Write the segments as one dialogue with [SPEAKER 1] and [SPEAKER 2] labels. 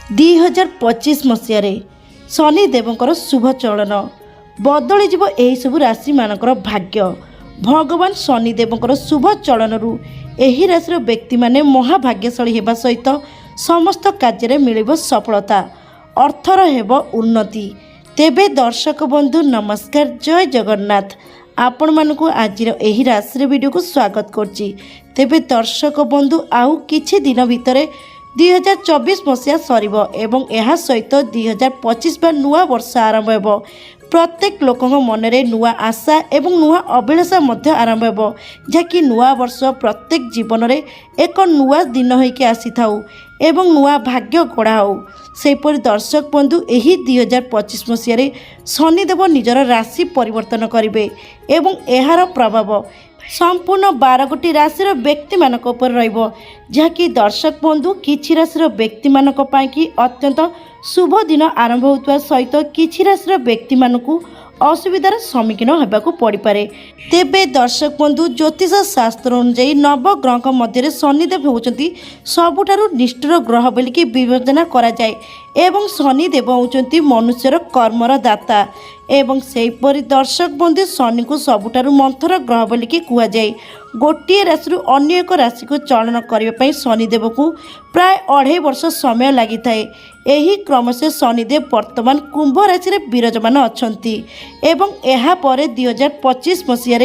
[SPEAKER 1] 2025 मसीह शनिदेवଙ୍କର शुभ चलन बदली जीव एही सब राशि मानकर भाग्य। भगवान शनिदेवଙ୍କର शुभ चलनरू एही राशि व्यक्ति माने महाभाग्यशाली हेबा सहित समस्त कार्य मिलिब सफलता, अर्थर हेब उन्नति। तेबे दर्शक बंधु नमस्कार, जय जगन्नाथ। आपण मानकु आजिर एही राशि वीडियो को स्वागत करछि। तेबे दर्शक बंधु आउ किछि दिन भितरे 2024 मसीहा सरिब एवं यह सहित 2025 बा नुआ वर्ष आरंभ हेब। प्रत्येक लोकों मनरे नुआ आशा एवं नुआ अभिलाषा मध्य आरंभ हेब, जहाँकि नुआ वर्ष प्रत्येक जीवन में एक नुआ दिन होइके आसी थाउ एवं नुआ भाग्य गढ़ा हो। सेपरि दर्शक बंधु एही 2025 मसीह शनिदेव निजर राशि परिवर्तन करिवे एवं एहार प्रभाव संपूर्ण 12 गोटी राशि व्यक्ति मानक उपर रहिबो, जहाँकि दर्शक बंधु किछि राशि व्यक्ति मानक पाई कि अत्यंत शुभ दिन आरंभ होता सहित किछि राशि व्यक्ति मानकु असुविधार सम्मुखीन होबाकू पड़ पारे। तेबे दर्शक बंधु ज्योतिष शास्त्र अनुसार नवग्रह मध्य शनिदेव होउचंती सबुठारु निष्ठुर ग्रह बोलिकी विवेचना करा जाए एवं शनिदेव होउचंती मनुष्यर कर्मर दाता एवं सेहीपरि दर्शक बंधु शनि को सबुठारु मंथर ग्रह बोलिकी कुआ जाए। गोटे राशि अन्य एक राशि को चलन करने शनिदेव को प्राय 2.5 वर्ष समय लगी थाए। एही क्रम से शनिदेव वर्तमान कुंभ राशि रे विराजमान अछंती एवं एहा परे 2025 मसीह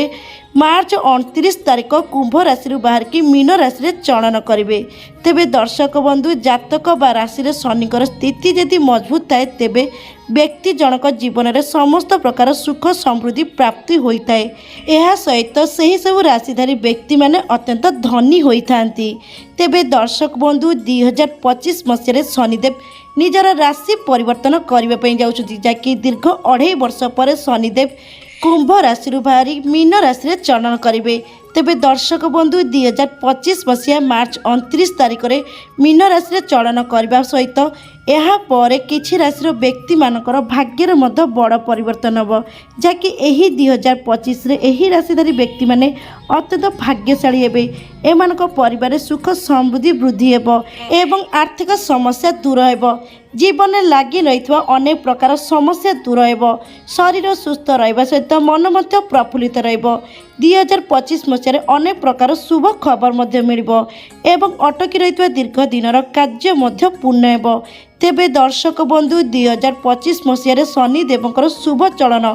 [SPEAKER 1] मार्च 29 तारिख कुंभ राशि बाहर की मीन राशि रे चलन करिवे। तेबे दर्शक बंधु जातक बा राशि रे शनिकर स्थिति यदि मजबूत थाए तेबे व्यक्ति जनक जीवन में समस्त प्रकार सुख समृद्धि प्राप्ति होता है। यह सहित सही सब राशिधारी व्यक्ति माने अत्यंत धनी होइथांती। तेबे दर्शक बंधु 2025 मसीह शनिदेव निजर राशि परिवर्तन करने जाउछथि, जाकि दीर्घ 2.5 वर्ष पर शनिदेव कुंभ राशि बाहरी मीन राशि रे चलन करिवे। तेबे दर्शक बंधु 2025 मसीहा मार्च 29 तारिख रे मीन राशि रे चलन करबा सहित एहा परे किछि राशि व्यक्ति मानकर भाग्यर मध्य बड़ परिवर्तन होब, जाकि एही 2025 रे एही राशिधारी व्यक्ति माने अत्यंत भाग्यशाली हेबे। एमानक परिवार सुख समृद्धि वृद्धि हेब एवं आर्थिक समस्या दूर हेब। जीवन में लगी रही अनेक प्रकार समस्या दूर हेब। शरीर सुस्थ रहिबा सहित मन मध्य प्रफुल्लित रहिब। 2025 मसीह अनेक प्रकार शुभ खबर मध्य मिलिब एवं अटकी रही दीर्घ दिनर कार्य मध्य पूर्ण हेब। तेबे दर्शक बंधु 2025 मसीह शनिदेवଙ୍କର शुभ चलन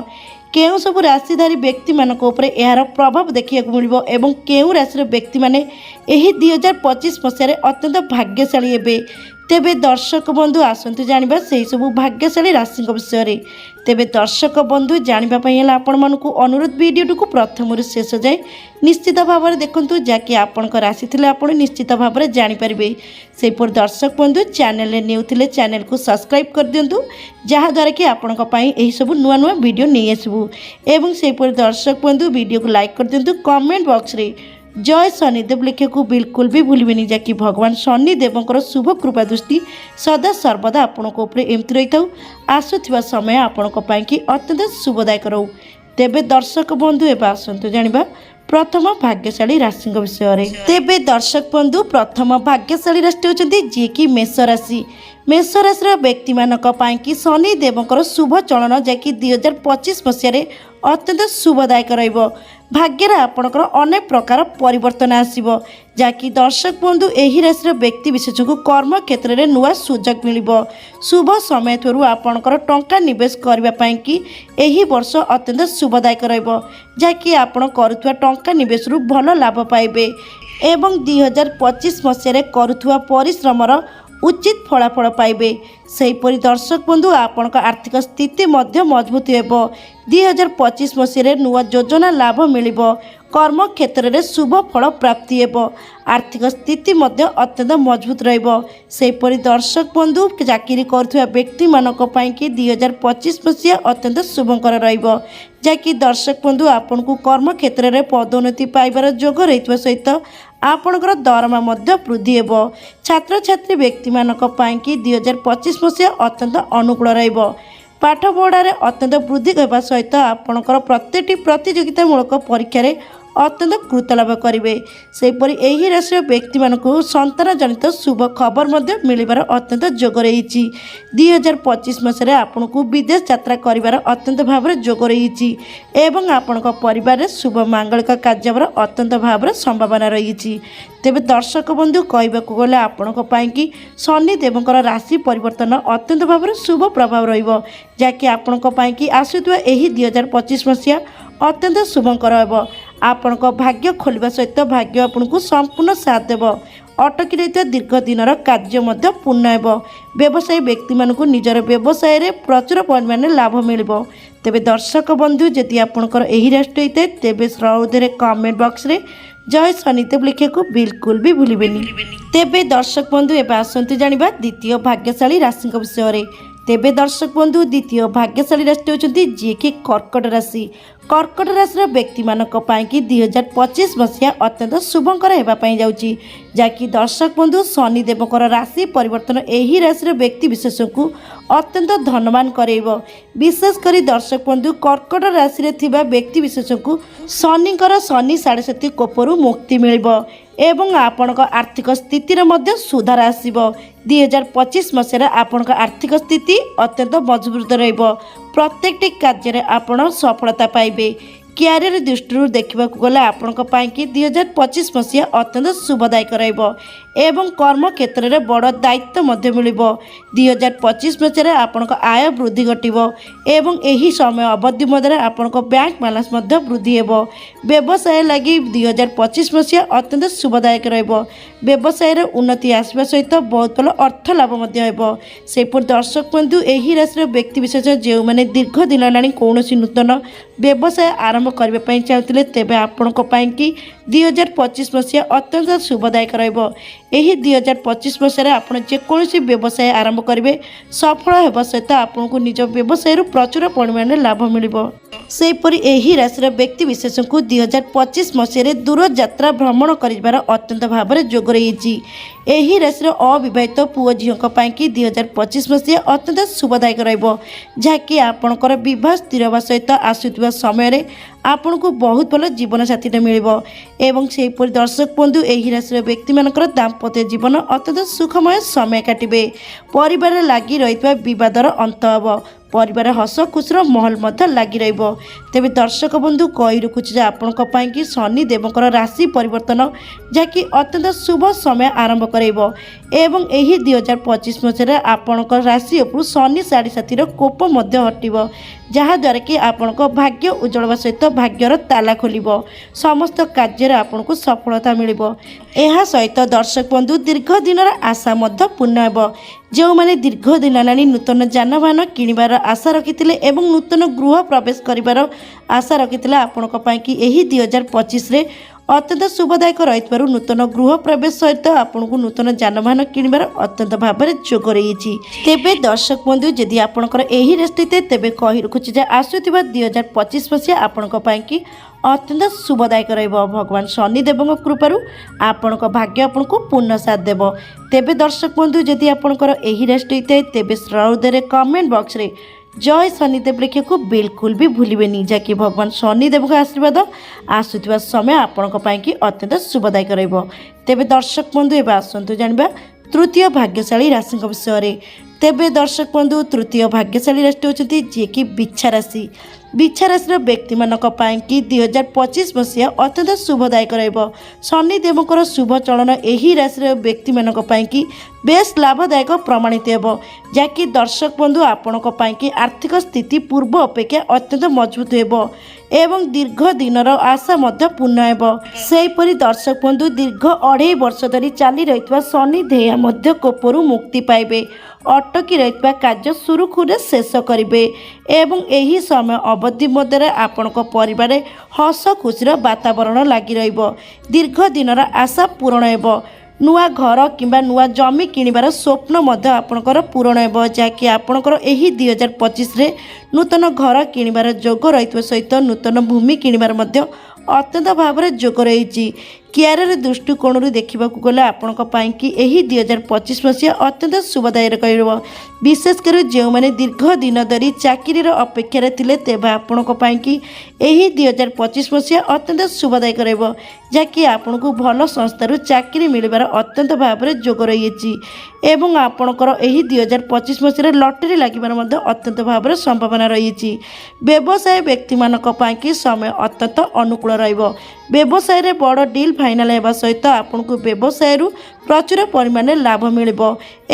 [SPEAKER 1] केउ सब राशिधारी व्यक्ति मानक उपरे एहार प्रभाव देखिया मिलिबो एवं केउ राशि व्यक्ति माने एही 2025 मसीह अत्यंत भाग्यशाली हेबे। तेबे दर्शक बंधु आसंतु जानिबा सेही सबु भाग्यशाली राशि विषय रे। तेबे दर्शक बंधु जानिबा पई हला आपण मानकु अनुरोध वीडियो को प्रथम रु शेष जाए निश्चित भाव में देखंतु, जाकि आपण राशि थिले आपण निश्चित भाव में जानि परिबे। सेपर दर्शक बंधु चैनल रे न्यू थिले चैनल को सब्सक्राइब कर दियंतु, जहा द्वारा कि आपण पई एही सब नुआ नुआ वीडियो नै आसबु एवं सेपर दर्शक बंधु वीडियो को लाइक कर दियंतु। कमेंट बॉक्स रे जय शनिदेव लिखे को बिल्कुल भी भूलबेनी, जाकि भगवान शनिदेवଙ୍କର शुभ कृपा दृष्टि सदा सर्वदा आपणक उपरे एमती रही था। आसुथिबा समय आपणक पई कि अत्यंत शुभदायक रहू। तेबे दर्शक बंधु एबा आसंतु जानिबा प्रथम भाग्यशाली राशि विषय रे। तेबे दर्शक बंधु प्रथम भाग्यशाली राशि होचंती जे कि मेष राशि। मेष राशि व्यक्ति मानक पई कि शनिदेवଙ୍କର शुभ चलन जाकि 2025 मसीह अत्यंत शुभदायक रहिबो। भाग्यर आपणकर अनेक प्रकार परिवर्तन आसीबो, जाकि दर्शक बंधु एही राशि व्यक्ति विशेष को कर्म क्षेत्र में नुआ सुजोग मिलिबो। शुभ समय थोरु आपणकर टंका निवेश करबा पई कि एही वर्ष अत्यंत शुभदायक रहिबो, जाकि आपण करुथुवा टंका निवेश रु भल लाभ पाइबे एवं 2025 मसीह करुथुवा परिश्रमर उचित फलाफल पाइबे। सेहीपरि दर्शक बंधु आपण आर्थिक स्थिति मध्य मजबूत हेबो। 2025 मसीह नुआ योजना लाभ मिलिबो। कर्म क्षेत्र में शुभ फल प्राप्ति हेबो। आर्थिक स्थिति मध्य अत्यंत मजबूत रहिबो। सेहीपरि दर्शक बंधु चाकरी करुवा व्यक्ति मानक पई कि 2025 मसीह अत्यंत शुभकर रहिबो, जाकि दर्शक बंधु आपण को कर्म क्षेत्र में पदोन्नति पाइबार जोग रहितबा सहित आपणकर दरमा मध्य वृद्धि हेबो। छात्र छात्री व्यक्ति मानक पई कि 2025 मसीह अत्यंत अनुकूल रहिबो। पाठ पढ़ारे अत्यंत वृद्धि होगा सहित आपणकर प्रत्येक प्रतियोगितामूलक परीक्षा ଅତ୍ୟନ୍ତ କୃତଲାଭ କରିବେ। ସେହିପରି ଏହି ରାଶିର ବ୍ୟକ୍ତିମାନଙ୍କୁ ସନ୍ତାନ ଜନିତ ଶୁଭ ଖବର ମଧ୍ୟ ମିଳିବାର ଅତ୍ୟନ୍ତ ଯୋଗ ରହିଛି। 2025 ମସିହାରେ ଆପଣଙ୍କୁ ବିଦେଶ ଯାତ୍ରା କରିବାର ଅତ୍ୟନ୍ତ ଭାବରେ ଯୋଗ ରହିଛି ଏବଂ ଆପଣଙ୍କ ପରିବାରରେ ଶୁଭ ମାଙ୍ଗଳିକ କାର୍ଯ୍ୟ ହେବାର ଅତ୍ୟନ୍ତ ଭାବରେ ସମ୍ଭାବନା ରହିଛି। ତେବେ ଦର୍ଶକ ବନ୍ଧୁ କହିବାକୁ ଗଲେ ଆପଣଙ୍କ ପାଇଁକି ଶନିଦେବଙ୍କର ରାଶି ପରିବର୍ତ୍ତନ ଅତ୍ୟନ୍ତ ଭାବରେ ଶୁଭ ପ୍ରଭାବ ରହିବ, ଯାହାକି ଆପଣଙ୍କ ପାଇଁକି ଆସୁଥିବା ଏହି 2025 ମସିହା ଅତ୍ୟନ୍ତ ଶୁଭଙ୍କର ହେବ। ଆପଣଙ୍କ ଭାଗ୍ୟ ଖୋଲିବା ସହିତ ଭାଗ୍ୟ ଆପଣଙ୍କୁ ସମ୍ପୂର୍ଣ୍ଣ ସାଥ ଦେବ। ଅଟକି ରହିଥିବା ଦୀର୍ଘ ଦିନର କାର୍ଯ୍ୟ ମଧ୍ୟ ପୂର୍ଣ୍ଣ ହେବ। ବ୍ୟବସାୟୀ ବ୍ୟକ୍ତିମାନଙ୍କୁ ନିଜର ବ୍ୟବସାୟରେ ପ୍ରଚୁର ପରିମାଣରେ ଲାଭ ମିଳିବ। ତେବେ ଦର୍ଶକ ବନ୍ଧୁ ଯଦି ଆପଣଙ୍କର ଏହି ରାଶି ହୋଇଥାଏ ତେବେ ସହଜରେ କମେଣ୍ଟ ବକ୍ସରେ ଜୟ ଶନିଦେବ ଲେଖିବାକୁ ବିଲକୁଲ ବି ଭୁଲିବେନି। ତେବେ ଦର୍ଶକ ବନ୍ଧୁ ଏବେ ଆସନ୍ତୁ ଜାଣିବା ଦ୍ୱିତୀୟ ଭାଗ୍ୟଶାଳୀ ରାଶିଙ୍କ ବିଷୟରେ। ତେବେ ଦର୍ଶକ ବନ୍ଧୁ ଦ୍ୱିତୀୟ ଭାଗ୍ୟଶାଳୀ ରାଶି ହେଉଛନ୍ତି ଯିଏକି କର୍କଟ ରାଶି। କର୍କଟ ରାଶିର ବ୍ୟକ୍ତିମାନଙ୍କ ପାଇଁକି 2025 ମସିହା ଅତ୍ୟନ୍ତ ଶୁଭଙ୍କର ହେବା ପାଇଁ ଯାଉଛି, ଯାହାକି ଦର୍ଶକ ବନ୍ଧୁ ଶନିଦେବଙ୍କର ରାଶି ପରିବର୍ତ୍ତନ ଏହି ରାଶିର ବ୍ୟକ୍ତିବିଶେଷଙ୍କୁ ଅତ୍ୟନ୍ତ ଧନବାନ କରାଇବ। ବିଶେଷ କରି ଦର୍ଶକ ବନ୍ଧୁ କର୍କଟ ରାଶିରେ ଥିବା ବ୍ୟକ୍ତିବିଶେଷଙ୍କୁ ଶନିଙ୍କର ଶନି 7.5 କୋପରୁ ମୁକ୍ତି ମିଳିବ ଏବଂ ଆପଣଙ୍କ ଆର୍ଥିକ ସ୍ଥିତିରେ ମଧ୍ୟ ସୁଧାର ଆସିବ। 2025 ମସିହାରେ ଆପଣଙ୍କ ଆର୍ଥିକ ସ୍ଥିତି ଅତ୍ୟନ୍ତ ମଜବୁତ ରହିବ। ପ୍ରତ୍ୟେକଟି କାର୍ଯ୍ୟରେ ଆପଣ ସଫଳତା ପାଇବେ। କ୍ୟାରିୟର ଦୃଷ୍ଟିରୁ ଦେଖିବାକୁ ଗଲେ ଆପଣଙ୍କ ପାଇଁକି 2025 ମସିହା ଅତ୍ୟନ୍ତ ଶୁଭଦାୟକ ରହିବ ଏବଂ କର୍ମକ୍ଷେତ୍ରରେ ବଡ଼ ଦାୟିତ୍ୱ ମଧ୍ୟ ମିଳିବ। 2025 ମସିହାରେ ଆପଣଙ୍କ ଆୟ ବୃଦ୍ଧି ଘଟିବ ଏବଂ ଏହି ସମୟ ଅବଧି ମଧ୍ୟରେ ଆପଣଙ୍କ ବ୍ୟାଙ୍କ ବାଲାନ୍ସ ମଧ୍ୟ ବୃଦ୍ଧି ହେବ। ବ୍ୟବସାୟ ଲାଗି 2025 ମସିହା ଅତ୍ୟନ୍ତ ଶୁଭଦାୟକ ରହିବ। ବ୍ୟବସାୟରେ ଉନ୍ନତି ଆସିବା ସହିତ ବହୁତ ଭଲ ଅର୍ଥ ଲାଭ ମଧ୍ୟ ହେବ। ସେହିପରି ଦର୍ଶକ ବନ୍ଧୁ ଏହି ରାଶିର ବ୍ୟକ୍ତିବିଶେଷ ଯେଉଁମାନେ ଦୀର୍ଘ ଦିନ ହେଲାଣି କୌଣସି ନୂତନ ବ୍ୟବସାୟ ଆରମ୍ଭ କରିବା ପାଇଁ ଚାହୁଁଥିଲେ ତେବେ ଆପଣଙ୍କ ପାଇଁକି 2025 ମସିହା ଅତ୍ୟନ୍ତ ଶୁଭଦାୟକ ରହିବ। ଏହି 2025 ମସିହାରେ ଆପଣ ଯେକୌଣସି ବ୍ୟବସାୟ ଆରମ୍ଭ କରିବେ ସଫଳ ହେବା ସହିତ ଆପଣଙ୍କୁ ନିଜ ବ୍ୟବସାୟରୁ ପ୍ରଚୁର ପରିମାଣରେ ଲାଭ ମିଳିବ। ସେହିପରି ଏହି ରାଶିର ବ୍ୟକ୍ତିବିଶେଷଙ୍କୁ 2025 ମସିହାରେ ଦୂରଯାତ୍ରା ଭ୍ରମଣ କରିବାର ଅତ୍ୟନ୍ତ ଭାବରେ ଯୋଗ ରହିଛି। ଏହି ରାଶିର ଅବିବାହିତ ପୁଅ ଝିଅଙ୍କ ପାଇଁକି 2025 ମସିହା ଅତ୍ୟନ୍ତ ଶୁଭଦାୟକ ରହିବ, ଯାହାକି ଆପଣଙ୍କର ବିବାହ ସ୍ଥିର ହେବା ସହିତ ଆସୁଥିବା ସମୟରେ ଆପଣଙ୍କୁ ବହୁତ ଭଲ ଜୀବନସାଥୀଟେ ମିଳିବ ଏବଂ ସେହିପରି ଦର୍ଶକ ବନ୍ଧୁ ଏହି ରାଶିର ବ୍ୟକ୍ତିମାନଙ୍କର ଦାମ୍ପତ୍ୟ ଜୀବନ ଅତ୍ୟନ୍ତ ସୁଖମୟ ସମୟ କାଟିବେ। ପରିବାରରେ ଲାଗି ରହିଥିବା ବିବାଦର ଅନ୍ତ ହେବ। ପରିବାର ହସ ଖୁସିର ମହଲ ମଧ୍ୟ ଲାଗି ରହିବ। ତେବେ ଦର୍ଶକ ବନ୍ଧୁ କହି ରଖୁଛି ଯେ ଆପଣଙ୍କ ପାଇଁକି ଶନିଦେବଙ୍କର ରାଶି ପରିବର୍ତ୍ତନ ଯାହାକି ଅତ୍ୟନ୍ତ ଶୁଭ ସମୟ ଆରମ୍ଭ କରାଇବ ଏବଂ ଏହି 2025 ମସିହାରେ ଆପଣଙ୍କ ରାଶି ଉପରୁ ଶନି 7.5ର କୋପ ମଧ୍ୟ ହଟିବ, ଯାହାଦ୍ୱାରା କି ଆପଣଙ୍କ ଭାଗ୍ୟ ଉଜ୍ଜଳ ହେବା ସହିତ ଭାଗ୍ୟର ତାଲା ଖୋଲିବ। ସମସ୍ତ କାର୍ଯ୍ୟରେ ଆପଣଙ୍କୁ ସଫଳତା ମିଳିବ। ଏହା ସହିତ ଦର୍ଶକ ବନ୍ଧୁ ଦୀର୍ଘ ଦିନର ଆଶା ମଧ୍ୟ ପୂର୍ଣ୍ଣ ହେବ। ଯେଉଁମାନେ ଦୀର୍ଘ ଦିନ ହେଲାଣି ନୂତନ ଯାନବାହନ କିଣିବାର ଆଶା ରଖିଥିଲେ ଏବଂ ନୂତନ ଗୃହ ପ୍ରବେଶ କରିବାର ଆଶା ରଖିଥିଲେ ଆପଣଙ୍କ ପାଇଁକି ଏହି 2025ରେ ଅତ୍ୟନ୍ତ ଶୁଭଦାୟକ ରହିଥିବାରୁ ନୂତନ ଗୃହ ପ୍ରବେଶ ସହିତ ଆପଣଙ୍କୁ ନୂତନ ଯାନବାହନ କିଣିବାର ଅତ୍ୟନ୍ତ ଭାବରେ ଯୋଗ ରହିଛି। ତେବେ ଦର୍ଶକ ବନ୍ଧୁ ଯଦି ଆପଣଙ୍କର ଏହି ରାଶି ଥାଏ ତେବେ କହି ରଖୁଛି ଯେ ଆସୁଥିବା 2025 ମସିହା ଆପଣଙ୍କ ପାଇଁକି ଅତ୍ୟନ୍ତ ଶୁଭଦାୟକ ରହିବ। ଭଗବାନ ଶନିଦେବଙ୍କ କୃପାରୁ ଆପଣଙ୍କ ଭାଗ୍ୟ ଆପଣଙ୍କୁ ପୂର୍ଣ୍ଣ ସାଥ ଦେବ। ତେବେ ଦର୍ଶକ ବନ୍ଧୁ ଯଦି ଆପଣଙ୍କର ଏହି ରାଶି ହୋଇଥାଏ ତେବେ ସହଜରେ କମେଣ୍ଟ ବକ୍ସରେ ଜୟ ଶନିଦେବ ଲେଖିବାକୁ ବିଲକୁଲ ବି ଭୁଲିବେନି, ଯାହାକି ଭଗବାନ ଶନିଦେବଙ୍କ ଆଶୀର୍ବାଦ ଆସୁଥିବା ସମୟ ଆପଣଙ୍କ ପାଇଁକି ଅତ୍ୟନ୍ତ ଶୁଭଦାୟକ ରହିବ। ତେବେ ଦର୍ଶକ ବନ୍ଧୁ ଏବେ ଆସନ୍ତୁ ଜାଣିବା ତୃତୀୟ ଭାଗ୍ୟଶାଳୀ ରାଶିଙ୍କ ବିଷୟରେ। ତେବେ ଦର୍ଶକ ବନ୍ଧୁ ତୃତୀୟ ଭାଗ୍ୟଶାଳୀ ରାଶି ହେଉଛନ୍ତି ଯିଏକି ବିଛା ରାଶି। ବିଛା ରାଶିର ବ୍ୟକ୍ତିମାନଙ୍କ ପାଇଁକି 2025 ମସିହା ଅତ୍ୟନ୍ତ ଶୁଭଦାୟକ ରହିବ। ଶନିଦେବଙ୍କର ଶୁଭ ଚଳନ ଏହି ରାଶିର ବ୍ୟକ୍ତିମାନଙ୍କ ପାଇଁକି ବେଶ ଲାଭଦାୟକ ପ୍ରମାଣିତ ହେବ, ଯାହାକି ଦର୍ଶକ ବନ୍ଧୁ ଆପଣଙ୍କ ପାଇଁକି ଆର୍ଥିକ ସ୍ଥିତି ପୂର୍ବ ଅପେକ୍ଷା ଅତ୍ୟନ୍ତ ମଜବୁତ ହେବ ଏବଂ ଦୀର୍ଘ ଦିନର ଆଶା ମଧ୍ୟ ପୂର୍ଣ୍ଣ ହେବ। ସେହିପରି ଦର୍ଶକ ବନ୍ଧୁ ଦୀର୍ଘ 2.5 ବର୍ଷ ଧରି ଚାଲି ରହିଥିବା ଶନି ଦେହ ମଧ୍ୟ କୋପରୁ ମୁକ୍ତି ପାଇବେ। ଅଟକି ରହିଥିବା କାର୍ଯ୍ୟ ସୁରୁଖୁରୁରେ ଶେଷ କରିବେ ଏବଂ ଏହି ସମୟ ଅବଧି ମଧ୍ୟରେ ଆପଣଙ୍କ ପରିବାରରେ ହସ ଖୁସିର ବାତାବରଣ ଲାଗି ରହିବ। ଦୀର୍ଘ ଦିନର ଆଶା ପୂରଣ ହେବ। ନୂଆ ଘର କିମ୍ବା ନୂଆ ଜମି କିଣିବାର ସ୍ୱପ୍ନ ମଧ୍ୟ ଆପଣଙ୍କର ପୂରଣ ହେବ, ଯାହାକି ଆପଣଙ୍କର ଏହି 2025ରେ ନୂତନ ଘର କିଣିବାର ଯୋଗ ରହିଥିବା ସହିତ ନୂତନ ଭୂମି କିଣିବାର ମଧ୍ୟ ଅତ୍ୟନ୍ତ ଭାବରେ ଯୋଗ ରହିଛି। କ୍ୟାରିୟର ଦୃଷ୍ଟିକୋଣରୁ ଦେଖିବାକୁ ଗଲେ ଆପଣଙ୍କ ପାଇଁ କି ଏହି 2025 ମସିହା ଅତ୍ୟନ୍ତ ଶୁଭଦାୟକ ରହିବ। ବିଶେଷ କରି ଯେଉଁମାନେ ଦୀର୍ଘ ଦିନ ଧରି ଚାକିରିର ଅପେକ୍ଷାରେ ଥିଲେ ତେବେ ଆପଣଙ୍କ ପାଇଁ କି ଏହି 2025 ମସିହା ଅତ୍ୟନ୍ତ ଶୁଭଦାୟକ ରହିବ, ଯାହାକି ଆପଣଙ୍କୁ ଭଲ ସଂସ୍ଥାରୁ ଚାକିରି ମିଳିବାର ଅତ୍ୟନ୍ତ ଭାବରେ ଯୋଗ ରହିଛି ଏବଂ ଆପଣଙ୍କର ଏହି 2025 ମସିହାରେ ଲଟେରୀ ଲାଗିବାର ମଧ୍ୟ ଅତ୍ୟନ୍ତ ଭାବରେ ସମ୍ଭାବନା ରହିଛି। ବ୍ୟବସାୟ ବ୍ୟକ୍ତିମାନଙ୍କ ପାଇଁ କି ସମୟ ଅତ୍ୟନ୍ତ ଅନୁକୂଳ ରହିବ। ବ୍ୟବସାୟରେ ବଡ଼ ଡିଲ୍ ଫାଇନାଲ ହେବା ସହିତ ଆପଣଙ୍କୁ ବ୍ୟବସାୟରୁ ପ୍ରଚୁର ପରିମାଣରେ ଲାଭ ମିଳିବ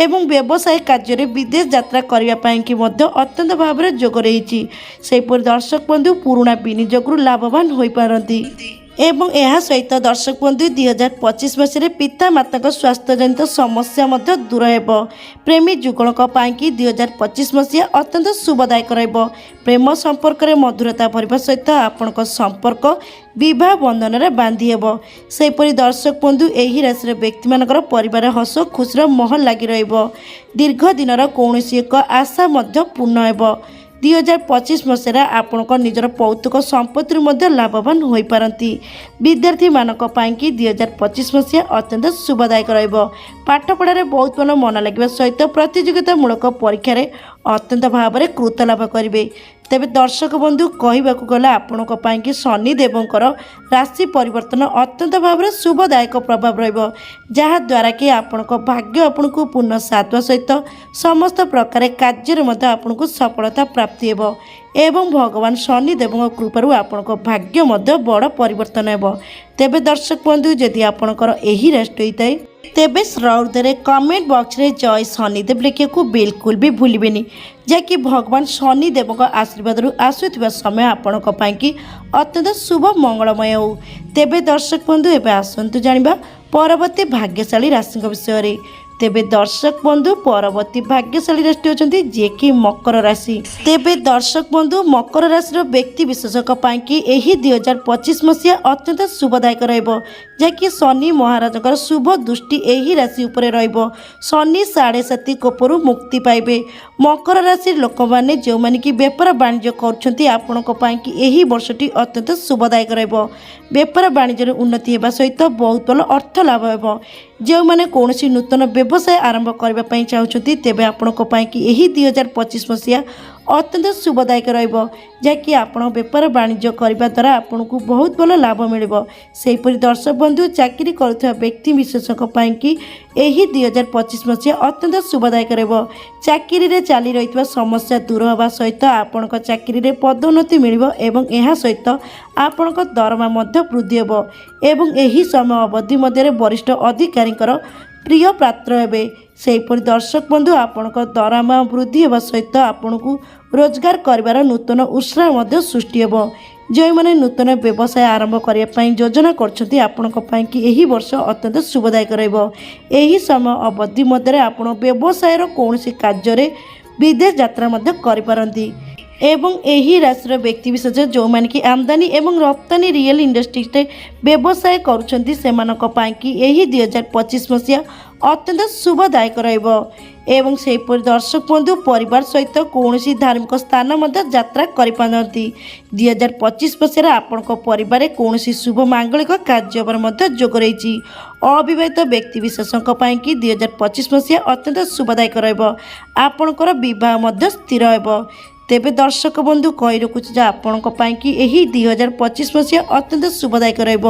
[SPEAKER 1] ଏବଂ ବ୍ୟବସାୟ କାର୍ଯ୍ୟରେ ବିଦେଶ ଯାତ୍ରା କରିବା ପାଇଁ କି ମଧ୍ୟ ଅତ୍ୟନ୍ତ ଭାବରେ ଯୋଗ ରହିଛି। ସେହିପରି ଦର୍ଶକ ବନ୍ଧୁ ପୁରୁଣା ବିନିଯୋଗରୁ ଲାଭବାନ ହୋଇପାରନ୍ତି ଏବଂ ଏହା ସହିତ ଦର୍ଶକ ବନ୍ଧୁ 2025 ମସିହାରେ ପିତାମାତାଙ୍କ ସ୍ୱାସ୍ଥ୍ୟଜନିତ ସମସ୍ୟା ମଧ୍ୟ ଦୂର ହେବ। ପ୍ରେମୀ ଯୁଗଳଙ୍କ ପାଇଁ କି 2025 ମସିହା ଅତ୍ୟନ୍ତ ଶୁଭଦାୟକ ରହିବ। ପ୍ରେମ ସମ୍ପର୍କରେ ମଧୁରତା ଭରିବା ସହିତ ଆପଣଙ୍କ ସମ୍ପର୍କ ବିବାହ ବନ୍ଧନରେ ବାନ୍ଧି ହେବ। ସେହିପରି ଦର୍ଶକ ବନ୍ଧୁ ଏହି ରାଶିର ବ୍ୟକ୍ତିମାନଙ୍କର ପରିବାର ହସ ଖୁସିର ମହଲ ଲାଗି ରହିବ। ଦୀର୍ଘ ଦିନର କୌଣସି ଏକ ଆଶା ମଧ୍ୟ ପୂର୍ଣ୍ଣ ହେବ। 2025 ମସିହାରେ ଆପଣଙ୍କ ନିଜର ପୌତୁକ ସମ୍ପତ୍ତିରୁ ମଧ୍ୟ ଲାଭବାନ ହୋଇପାରନ୍ତି। ବିଦ୍ୟାର୍ଥୀମାନଙ୍କ ପାଇଁ କି 2025 ମସିହା ଅତ୍ୟନ୍ତ ଶୁଭଦାୟକ ରହିବ। ପାଠପଢ଼ାରେ ବହୁତ ଭଲ ମନ ଲାଗିବା ସହିତ ପ୍ରତିଯୋଗିତାମୂଳକ ପରୀକ୍ଷାରେ ଅତ୍ୟନ୍ତ ଭାବରେ କୃତ ଲାଭ କରିବେ। ତେବେ ଦର୍ଶକ ବନ୍ଧୁ କହିବାକୁ ଗଲେ ଆପଣଙ୍କ ପାଇଁ କି ଶନିଦେବଙ୍କର ରାଶି ପରିବର୍ତ୍ତନ ଅତ୍ୟନ୍ତ ଭାବରେ ଶୁଭଦାୟକ ପ୍ରଭାବ ରହିବ, ଯାହାଦ୍ୱାରା କି ଆପଣଙ୍କ ଭାଗ୍ୟ ଆପଣଙ୍କୁ ପୂର୍ଣ୍ଣ ସାଥ ଦେବା ସହିତ ସମସ୍ତ ପ୍ରକାର କାର୍ଯ୍ୟରେ ମଧ୍ୟ ଆପଣଙ୍କୁ ସଫଳତା ପ୍ରାପ୍ତି ହେବ ଏବଂ ଭଗବାନ ଶନିଦେବଙ୍କ କୃପାରୁ ଆପଣଙ୍କ ଭାଗ୍ୟ ମଧ୍ୟ ବଡ଼ ପରିବର୍ତ୍ତନ ହେବ। ତେବେ ଦର୍ଶକ ବନ୍ଧୁ ଯଦି ଆପଣଙ୍କର ଏହି ରାଶି ହୋଇଥାଏ ତେବେ ଶ୍ରଦ୍ଧାରେ କମେଣ୍ଟ ବକ୍ସରେ ଜୟ ଶନିଦେବ ଲେଖିବାକୁ ବିଲକୁଲ ବି ଭୁଲିବେନି, ଯାହାକି ଭଗବାନ ଶନିଦେବଙ୍କ ଆଶୀର୍ବାଦରୁ ଆସୁଥିବା ସମୟ ଆପଣଙ୍କ ପାଇଁ କି ଅତ୍ୟନ୍ତ ଶୁଭ ମଙ୍ଗଳମୟ ହେଉ। ତେବେ ଦର୍ଶକ ବନ୍ଧୁ ଏବେ ଆସନ୍ତୁ ଜାଣିବା ପରବର୍ତ୍ତୀ ଭାଗ୍ୟଶାଳୀ ରାଶିଙ୍କ ବିଷୟରେ। ତେବେ ଦର୍ଶକ ବନ୍ଧୁ ପରବର୍ତ୍ତୀ ଭାଗ୍ୟଶାଳୀ ରାଶି ହେଉଛନ୍ତି ଯିଏକି ମକର ରାଶି। ତେବେ ଦର୍ଶକ ବନ୍ଧୁ ମକର ରାଶିର ବ୍ୟକ୍ତି ବିଶେଷଙ୍କ ପାଇଁ କି ଏହି 2025 ମସିହା ଅତ୍ୟନ୍ତ ଶୁଭଦାୟକ ରହିବ, ଯାହାକି ଶନି ମହାରାଜଙ୍କର ଶୁଭ ଦୃଷ୍ଟି ଏହି ରାଶି ଉପରେ ରହିବ। ଶନି 7.5 କୋପରୁ ମୁକ୍ତି ପାଇବେ। ମକର ରାଶିର ଲୋକମାନେ ଯେଉଁମାନେ କି ବେପାର ବାଣିଜ୍ୟ କରୁଛନ୍ତି ଆପଣଙ୍କ ପାଇଁ କି ଏହି ବର୍ଷଟି ଅତ୍ୟନ୍ତ ଶୁଭଦାୟକ ରହିବ। ବେପାର ବାଣିଜ୍ୟରେ ଉନ୍ନତି ହେବା ସହିତ ବହୁତ ଭଲ ଅର୍ଥ ଲାଭ ହେବ। ଯେଉଁମାନେ କୌଣସି ନୂତନ ବ୍ୟବସାୟ ଆରମ୍ଭ କରିବା ପାଇଁ ଚାହୁଁଛନ୍ତି ତେବେ ଆପଣଙ୍କ ପାଇଁ କି ଏହି 2025 ମସିହା ଅତ୍ୟନ୍ତ ଶୁଭଦାୟକ ରହିବ, ଯାହାକି ଆପଣ ବେପାର ବାଣିଜ୍ୟ କରିବା ଦ୍ୱାରା ଆପଣଙ୍କୁ ବହୁତ ଭଲ ଲାଭ ମିଳିବ। ସେହିପରି ଦର୍ଶକ ବନ୍ଧୁ ଚାକିରି କରୁଥିବା ବ୍ୟକ୍ତି ବିଶେଷଙ୍କ ପାଇଁ କି ଏହି 2025 ମସିହା ଅତ୍ୟନ୍ତ ଶୁଭଦାୟକ ରହିବ। ଚାକିରିରେ ଚାଲି ରହିଥିବା ସମସ୍ୟା ଦୂର ହେବା ସହିତ ଆପଣଙ୍କ ଚାକିରିରେ ପଦୋନ୍ନତି ମିଳିବ ଏବଂ ଏହା ସହିତ ଆପଣଙ୍କ ଦରମା ମଧ୍ୟ ବୃଦ୍ଧି ହେବ ଏବଂ ଏହି ସମୟ ଅବଧି ମଧ୍ୟରେ ବରିଷ୍ଠ ଅଧିକାରୀଙ୍କର ପ୍ରିୟ ପାତ୍ର ହେବେ। ସେହିପରି ଦର୍ଶକ ବନ୍ଧୁ ଆପଣଙ୍କ ଦରମା ବୃଦ୍ଧି ହେବା ସହିତ ଆପଣଙ୍କୁ ରୋଜଗାର କରିବାର ନୂତନ ଉତ୍ସାହ ମଧ୍ୟ ସୃଷ୍ଟି ହେବ। ଯେଉଁମାନେ ନୂତନ ବ୍ୟବସାୟ ଆରମ୍ଭ କରିବା ପାଇଁ ଯୋଜନା କରୁଛନ୍ତି ଆପଣଙ୍କ ପାଇଁ କି ଏହି ବର୍ଷ ଅତ୍ୟନ୍ତ ଶୁଭଦାୟକ ରହିବ। ଏହି ସମୟ ଅବଧି ମଧ୍ୟରେ ଆପଣ ବ୍ୟବସାୟର କୌଣସି କାର୍ଯ୍ୟରେ ବିଦେଶ ଯାତ୍ରା ମଧ୍ୟ କରିପାରନ୍ତି ଏବଂ ଏହି ରାଶିର ବ୍ୟକ୍ତିବିଶେଷ ଯେଉଁମାନେ କି ଆମଦାନୀ ଏବଂ ରପ୍ତାନି ରିଏଲ ଇଣ୍ଡଷ୍ଟ୍ରିରେ ବ୍ୟବସାୟ କରୁଛନ୍ତି ସେମାନଙ୍କ ପାଇଁ କି ଏହି 2025 ମସିହା ଅତ୍ୟନ୍ତ ଶୁଭଦାୟକ ରହିବ ଏବଂ ସେହିପରି ଦର୍ଶକ ବନ୍ଧୁ ପରିବାର ସହିତ କୌଣସି ଧାର୍ମିକ ସ୍ଥାନ ମଧ୍ୟ ଯାତ୍ରା କରିପାରନ୍ତି। 2025 ମସିହାରେ ଆପଣଙ୍କ ପରିବାରରେ କୌଣସି ଶୁଭ ମାଙ୍ଗଳିକ କାର୍ଯ୍ୟ ହେବାର ମଧ୍ୟ ଯୋଗ ରହିଛି। ଅବିବାହିତ ବ୍ୟକ୍ତିବିଶେଷଙ୍କ ପାଇଁ କି 2025 ମସିହା ଅତ୍ୟନ୍ତ ଶୁଭଦାୟକ ରହିବ। ଆପଣଙ୍କର ବିବାହ ମଧ୍ୟ ସ୍ଥିର ହେବ। ତେବେ ଦର୍ଶକ ବନ୍ଧୁ କହି ରଖୁଛି ଯେ ଆପଣଙ୍କ ପାଇଁ କି ଏହି 2025 ମସିହା ଅତ୍ୟନ୍ତ ଶୁଭଦାୟକ ରହିବ।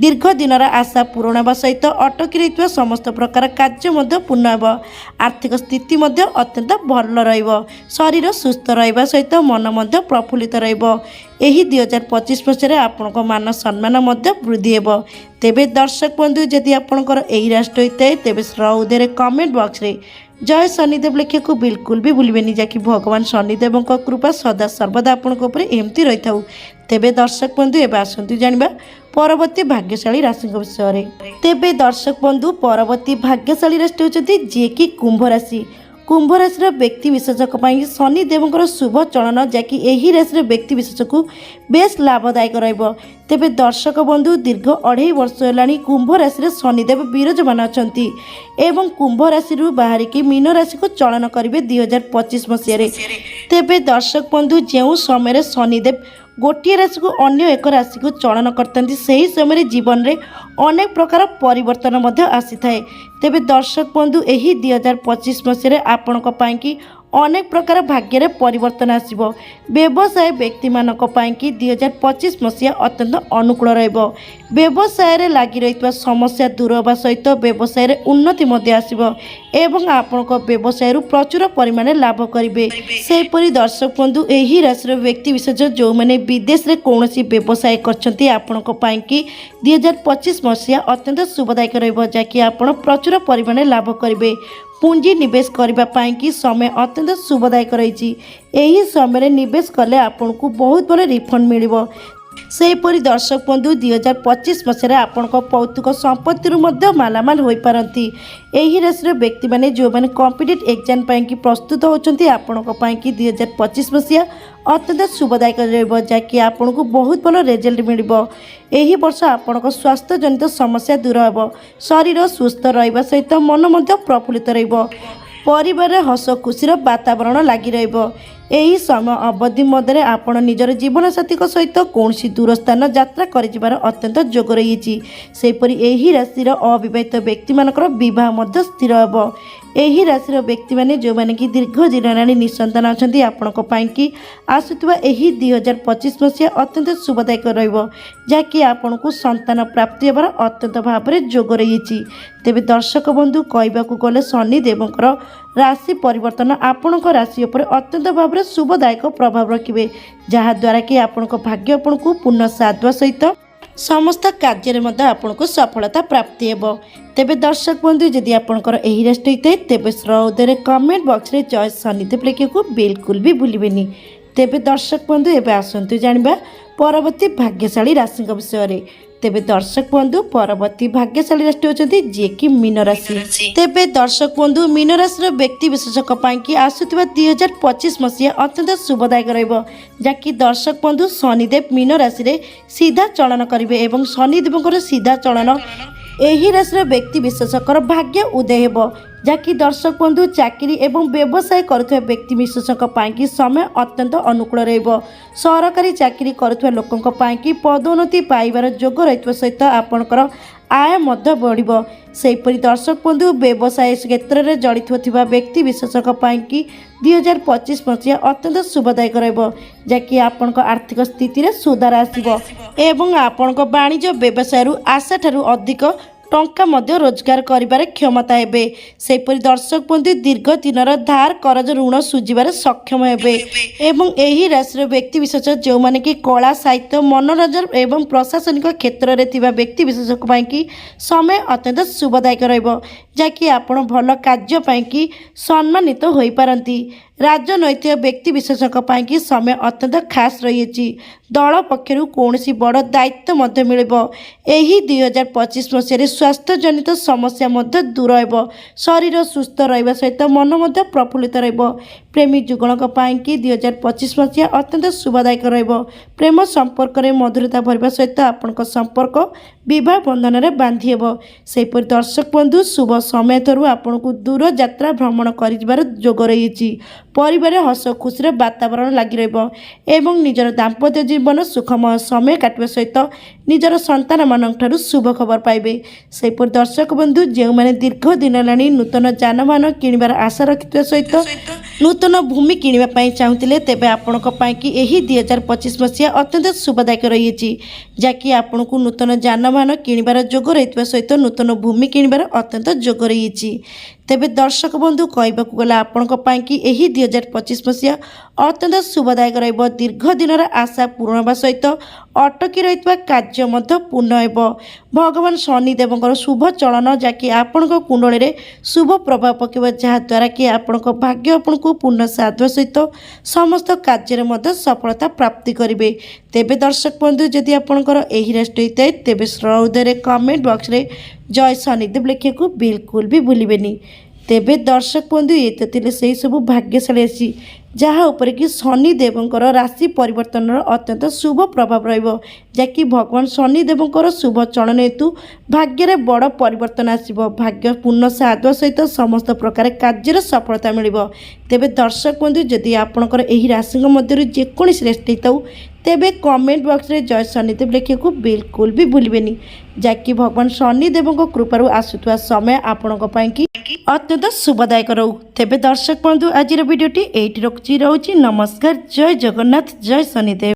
[SPEAKER 1] ଦୀର୍ଘ ଦିନର ଆଶା ପୂରଣ ହେବା ସହିତ ଅଟକି ରହିଥିବା ସମସ୍ତ ପ୍ରକାର କାର୍ଯ୍ୟ ମଧ୍ୟ ପୂର୍ଣ୍ଣ ହେବ। ଆର୍ଥିକ ସ୍ଥିତି ମଧ୍ୟ ଅତ୍ୟନ୍ତ ଭଲ ରହିବ। ଶରୀର ସୁସ୍ଥ ରହିବା ସହିତ ମନ ମଧ୍ୟ ପ୍ରଫୁଲ୍ଲିତ ରହିବ। ଏହି 2025 ମସିହାରେ ଆପଣଙ୍କ ମାନ ସମ୍ମାନ ମଧ୍ୟ ବୃଦ୍ଧି ହେବ। ତେବେ ଦର୍ଶକ ବନ୍ଧୁ ଯଦି ଆପଣଙ୍କର ଏହି ରାଶି ହୋଇଥାଏ ତେବେ ଶ୍ରଦ୍ଧାରେ କମେଣ୍ଟ ବକ୍ସରେ ଜୟ ଶନିଦେବ ଲେଖିବାକୁ ବିଲକୁଲ ବି ଭୁଲିବେନି, ଯାହାକି ଭଗବାନ ଶନିଦେବଙ୍କ କୃପା ସଦା ସର୍ବଦା ଆପଣଙ୍କ ଉପରେ ଏମିତି ରହିଥାଉ। ତେବେ ଦର୍ଶକ ବନ୍ଧୁ ଏବେ ଆସନ୍ତୁ ଜାଣିବା ପରବର୍ତ୍ତୀ ଭାଗ୍ୟଶାଳୀ ରାଶିଙ୍କ ବିଷୟରେ। ତେବେ ଦର୍ଶକ ବନ୍ଧୁ ପରବର୍ତ୍ତୀ ଭାଗ୍ୟଶାଳୀ ରାଶି ହେଉଛନ୍ତି ଯିଏକି କୁମ୍ଭ ରାଶି। କୁମ୍ଭ ରାଶିର ବ୍ୟକ୍ତି ବିଶେଷଙ୍କ ପାଇଁ ଶନିଦେବଙ୍କର ଶୁଭ ଚଳନ, ଯାହାକି ଏହି ରାଶିର ବ୍ୟକ୍ତି ବିଶେଷକୁ ବେଶ ଲାଭଦାୟକ ରହିବ। ତେବେ ଦର୍ଶକ ବନ୍ଧୁ ଦୀର୍ଘ 2.5 ବର୍ଷ ହେଲାଣି କୁମ୍ଭ ରାଶିରେ ଶନିଦେବ ବିରାଜମାନ ଅଛନ୍ତି ଏବଂ କୁମ୍ଭ ରାଶିରୁ ବାହାରିକି ମୀନ ରାଶିକୁ ଚଳନ କରିବେ 2025 ମସିହାରେ। ତେବେ ଦର୍ଶକ ବନ୍ଧୁ ଯେଉଁ ସମୟରେ ଶନିଦେବ गोटे राशि को अन्य एक राशि को चलन करते से समय जीवन में अनेक प्रकार परिवर्तन आसी थाए। तेबे दर्शक बंधु यही 2025 मसीह आपण कि अनेक प्रकार भाग्य परिवर्तन आसिबो। व्यवसाय व्यक्ति मानक कि 2025 मसीहा अत्यंत अनुकूल रहिबो। व्यवसाय रे लागि रहितवा समस्या दूर होबा सहित व्यवसाय रे उन्नति मध्ये आसिबो एवं आपनक व्यवसाय रु प्रचुर परिमाण लाभ करिवे। सेपरि दर्शक बंधु एही राशि व्यक्ति विशेष जो माने विदेश रे कोनोसी व्यवसाय करछंती आपनक कि 2025 मसीहा अत्यंत शुभदायक रहिबो जाकि आपण प्रचुर परिमाण लाभ करिवे। पुंजी निवेश करने कि समय अत्यंत शुभदायक रही। यही समय निवेश कले आपन को बहुत बड़े रिफंड मिल। सेपरि दर्शक बंधु 2025 मसीह आपण पौतुक संपत्ति मालामाल हो पारती। यही राशि व्यक्ति मैंने जो मैंने कॉम्पिटिटिव एग्जाम कि प्रस्तुत होती आपण कि 2025 मसीहा अत्यंत शुभदायक रही आपन को बहुत भल रिजल्ट मिल। यही वर्ष आपण स्वास्थ्य जनित समस्या दूर हो, शरीर सुस्थ रहा सहित मन प्रफुल्लित परिवार हस खुशीर वातावरण लगी यही समय अवधि मध्य आपण निजर जीवन साथी सहित कौन दूर स्थान यात्रा कर अत्यंत जोग रही। सेपरि यही राशि अविवाहित व्यक्ति मानकर विवाह स्थिर हो। यही राशि व्यक्ति मैंने जो मैंने कि दीर्घ दिन हेलाणी निसंतान अच्छा आपण कि आसुवा 2025 मसीहा अत्यंत शुभदायक रही आपण को संतान प्राप्ति होबार अत्यंत भाव में जोग रही। तेबे दर्शक बंधु कहवाक गले शनिदेवंकर राशि परिवर्तन आपण राशि उपर अत्यंत भाव में शुभदायक प्रभाव रखिए जहाद्वारा कि आपण भाग्य आपण को पूर्ण साधवा सहित समस्त कार्य में आपन को सफलता प्राप्ति हो। तेबे दर्शक बंधु जदि आपंकर यही राशि होता है तेबे श्रोते कमेंट बॉक्स रे जय शनिदेव लिखा बिल्कुल भी भूलिबेनी। तेबे दर्शक बंधु एबे आसंतु जानिबा परवर्ती भाग्यशाली राशि विषय। तेबे दर्शक बंधु परवर्ती भाग्यशाली राशि होती जे कि मीन राशि। तेबे दर्शक बंधु मीन राशि व्यक्ति विशेषक कि आसुवा 2025 मसीहा अत्यंत शुभदायक रही दर्शक बंधु शनिदेव मीन राशि रे सीधा चलन करेंगे एवं शनिदेव सीधा चलन यही राशि व्यक्ति विशेषकर भाग्य उदय हो जहाँकि दर्शक बंधु चाकरी एवं व्यवसाय करुवा व्यक्ति विशेषक कि समय अत्यंत अनुकूल सरकारी चाकरी करुवा लोकों कि पदोन्नति पाइबार जोग रही सहित आपणकर आय बढ़। सेपरि दर्शक बंधु व्यवसाय क्षेत्र में जड़ित होता व्यक्ति विशेषक कि 2025 मसीहा अत्यंत शुभदायक जहाँकि आपण आर्थिक स्थिति में सुधार आसव एवं आपण वाणिज्य व्यवसाय आशा ठारू अधिक टंका मध्य रोजगार करिबार क्षमता हेबे। सेपरि दर्शक बंधु दीर्घ दिनर धार करज ऋण सुझिबार सक्षम हेबे एवं एही राशि व्यक्ति विशेष जो माने कि कला साहित्य मनोरंजन एवं प्रशासनिक क्षेत्र में थिबा व्यक्ति विशेषक कि समय अत्यंत शुभदायक रहिबो जाकि आपण भल कार्य कि सम्मानित होई पारंती। राजनैतिक व्यक्ति विशेषक कि समय अत्यंत खास रही। दल पक्षर कौन बड़ दायित्व मिल। 2025 मसीह स्वास्थ्य जनित समस्या दूर हो, शरीर सुस्थ रहा सहित मन प्रफुल्लित प्रेमी जुगल कि 2025 मसीहा अत्यंत शुभदायक प्रेम संपर्क में मधुरता भरवा सहित आपण संपर्क विवाह बंधन में बांधि हे। सेपरि दर्शक बंधु शुभ समय थरू आपण को दूर यात्रा भ्रमण कर जोग रही। परिवार हस खुशी वातावरण लगी एवं निजर दाम्पत्य जीवन सुखमय समय काटिबा सहित निजर संतान मान शुभ खबर पाइबे। सेपरि दर्शक बंधु जो मैंने दीर्घ दिन हेलाणी नूतन जानवाहन किणवार आशा रखिता सहित नूतन भूमि किणवाई चाहूले तेबे आपण कि 2025 मसीहा अत्यंत शुभदायक रही जहाँकि आपण को नूतन जानवाहन किणवार जोग रही सहित नूतन भूमि किणवार अत्यंत जोग रही। तेबे दर्शक बंधु कहवाक गला आपण कि 2025 मसीहा अत्यंत शुभदायक रहिबो। दीर्घ दिनर आशा पूर्ण होगा सहित अटकी रही कार्य पूर्ण हो। भगवान शनिदेवंकर शुभ चलन जहाँकि आपण कुंडली में शुभ प्रभाव पकेब जहाद्वारा कि आपण भाग्य आपण को पूर्ण साधव सहित समस्त कार्य सफलता प्राप्ति करेंगे। तेबे दर्शक बंधु जदि आपणकर यही राशि होता है तेबे हृदय कमेंट बॉक्स रे जय शनिदेव लिखा बिल्कुल भी भूलिबेनी। तेबे दर्शक बंधु ये तो थिले से सब भाग्यशाली राशि जहाँ उपर कि शनिदेवंकर राशि परिवर्तन अत्यंत शुभ प्रभाव रही भगवान शनिदेवंकर शुभ चलन हेतु भाग्य बड़ परिवर्तन आसव। भाग्य पूर्ण साधव सहित समस्त प्रकार कार्य सफलता मिल। तेबे दर्शक बंधु जदि आपणकर यही राशि मध्य जेकोसी राशि होता तेबे कमेंट बॉक्स रे जय शनिदेव लिखा बिल्कुल भी भूलें जहाँकि भगवान शनिदेव कृपार आसुवा समय आपण कि अत्यंत शुभदायक रहू। तेबे दर्शक बंधु आज वीडियोटी एठी रोची नमस्कार। जय जगन्नाथ, जय शनिदेव।